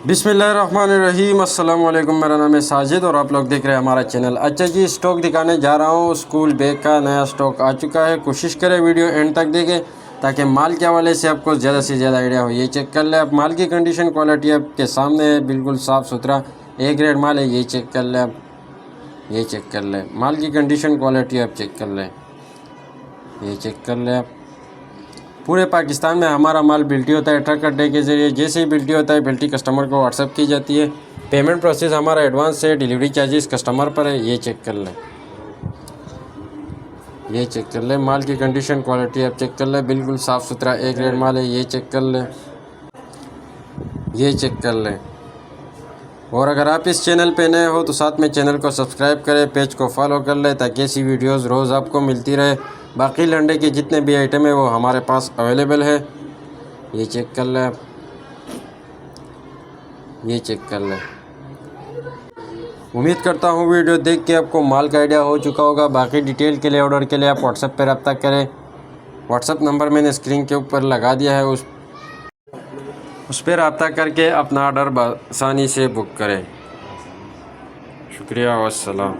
बिस्मिल्लाहिर्रहमानिर्रहीम, अस्सलाम वालेकुम। मेरा नाम है साजिद और आप लोग देख रहे हैं हमारा चैनल। अच्छा जी, स्टॉक दिखाने जा रहा हूँ। स्कूल बैग का नया स्टॉक आ चुका है। कोशिश करें वीडियो एंड तक देखें ताकि माल के हवाले से आपको ज़्यादा से ज़्यादा आइडिया हो। ये चेक कर ले आप, माल की कंडीशन क्वालिटी आपके सामने है, बिल्कुल साफ़ सुथरा ए ग्रेड माल है। ये चेक कर ले आप, ये चेक कर ले माल की कंडीशन क्वालिटी आप चेक कर लें, ये चेक कर ले आप। पूरे पाकिस्तान में हमारा माल बिल्टी होता है ट्रक अड्डे के ज़रिए। जैसे ही बिल्टी होता है बिल्टी कस्टमर को व्हाट्सअप की जाती है। पेमेंट प्रोसेस हमारा एडवांस है, डिलीवरी चार्जेस कस्टमर पर है। ये चेक कर लें, ये चेक कर लें माल की कंडीशन क्वालिटी आप चेक कर लें, बिल्कुल साफ़ सुथरा ए ग्रेड माल है। ये चेक कर लें, ये चेक कर लें। और अगर आप इस चैनल पे नए हो तो साथ में चैनल को सब्सक्राइब करें, पेज को फॉलो कर लें ताकि ऐसी वीडियोस रोज़ आपको मिलती रहे। बाकी लंडे के जितने भी आइटम है वो हमारे पास अवेलेबल है। ये चेक कर लें आप, ये चेक कर लें। उम्मीद करता हूँ वीडियो देख के आपको माल का आइडिया हो चुका होगा। बाकी डिटेल के लिए, ऑर्डर के लिए आप व्हाट्सएप पर रब्ता करें। व्हाट्सएप नंबर मैंने स्क्रीन के ऊपर लगा दिया है, उस पर रब्ता करके अपना ऑर्डर आसानी से बुक करें। शुक्रिया, वस्सलाम।